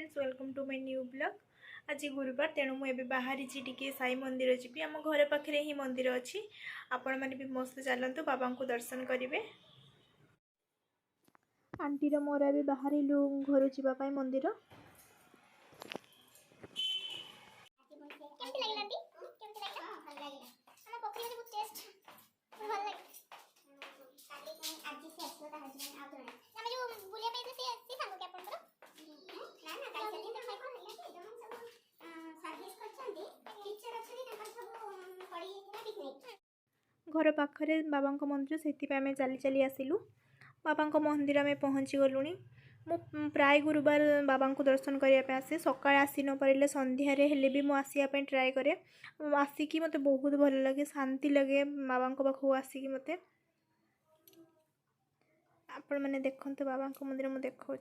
Friends welcome to my new blog. आज गुरुवार तेणु मुझे बाहरी टी साई मंदिर जी आम घर पाखे ही मंदिर अच्छी आपण मैंने भी मस्त चलतु बाबा को दर्शन करेंगे। आंटीर मोर भी बाहर घर जावाई मंदिर। घर पाखरे बाबा मंदिर से आम चली चली आसिलु। बाबा मंदिर आम पहुँची गलु। मु प्राय गुरुवार बाबा को दर्शन करने आसे। सकाଳେ आसी न पारे संध्यार हेले भी मुझे आसवाई ट्राए करे। आसिकी मत बहुत भल लगे, शांति लगे बाबा पाखक आसिकी मत। आपण मैंने देखते बाबा मंदिर मुझे देखा।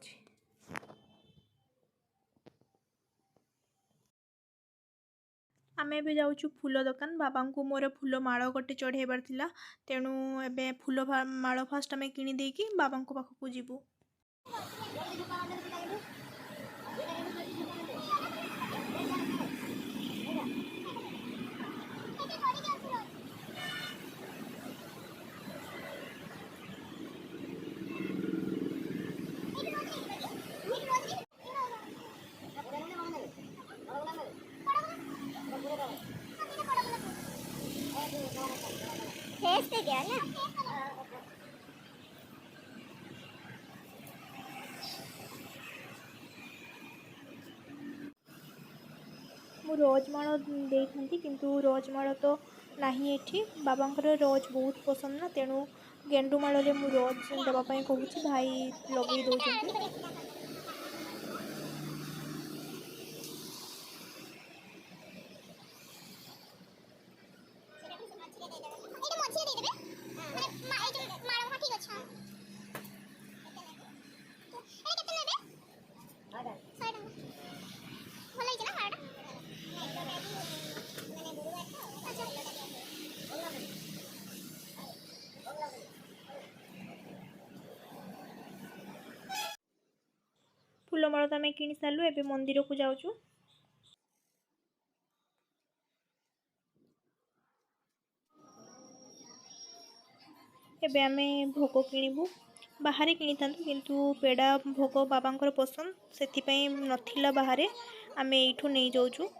आमे भी जाऊँ फूल दुकान। बाबा को मोर फूल माड़ गोटे चढ़ेबार थिला तेणु एबे फूल माड़ फास्ट आम कि बाबा पाखक जीवु। मु रोजमाड़ देती किंतु रोजमाड़ तो नहीं एठी। बाबांकर रोज बहुत पसंद ना तेणु गेंडुमाड़ मु रोज देवाई कहूँ भाई लगे दौरान। फूलमाल तो आम कि सारू एवं मंदिर को जाऊँ। एबे आमे भोग किणबू। बाहर किनी था किंतु पेड़ा भोग बाबांकर पसंद से नथिला बाहर आमे एठू नहीं जाऊँ।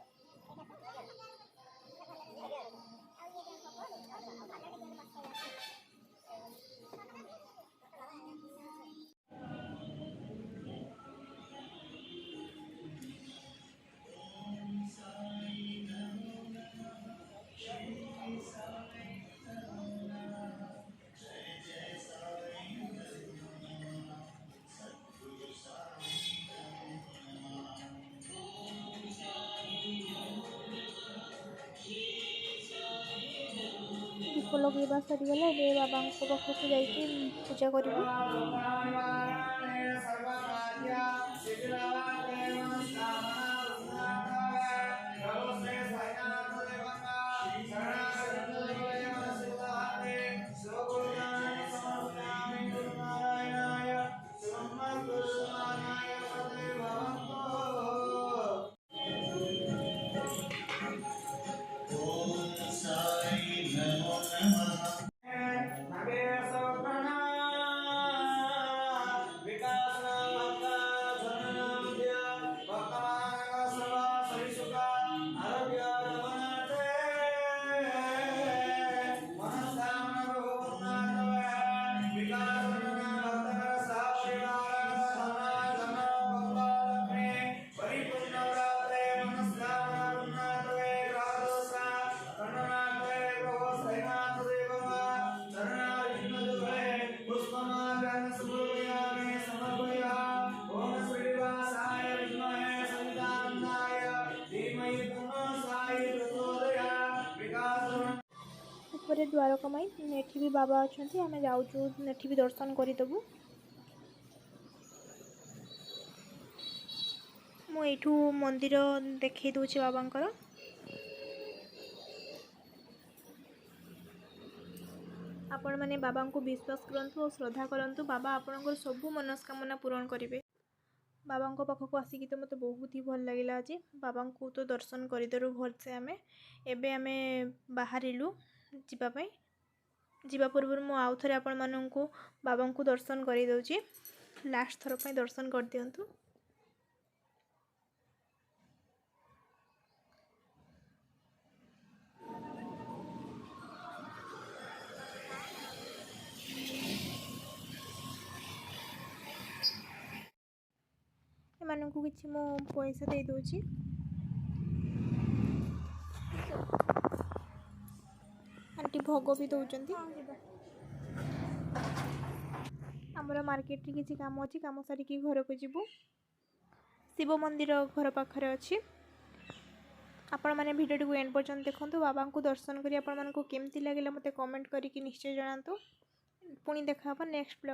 दीप लगेगा सरीगला बाबा पाखक जाइए पूजा करूँ। ऊपर द्वारका माई एठी भी बाबा अच्छा आम जाऊँ एठी भी दर्शन करदेबू। मुठू मंदिर देखे दूसरी बाबांकर। आपण मैंने बाबा को विश्वास करंतु और श्रद्धा करंतु बाबा आपणकर सबू मनस्कामना पूरण करेंगे। बाबा पाखक आसिकी तो मत बहुत ही भल लगे आज बाबा को तो दर्शन करदेलु भलसे आमे एबे आमे बाहरिलु जीवाई जीवा पूर्व मु आउ थे आपण मानू बाबा को दर्शन कर दौची लास्ट थर पर दर्शन कर दिंतु। एमानंकु किछि मो पैसा दे दोची आंटी भोग भी दौरान आमर मार्केट रे किछि काम अच्छी काम सारिकी घर को जीवु शिव मंदिर घर पाखरे अच्छी आपण मैंने भिडियो को एंड पर्यंत देखो बाबा को दर्शन करी आपण मानक केमती लगे मते कमेंट करके निश्चय जनातु पुणी देखा नेक्स्ट ब्लॉग।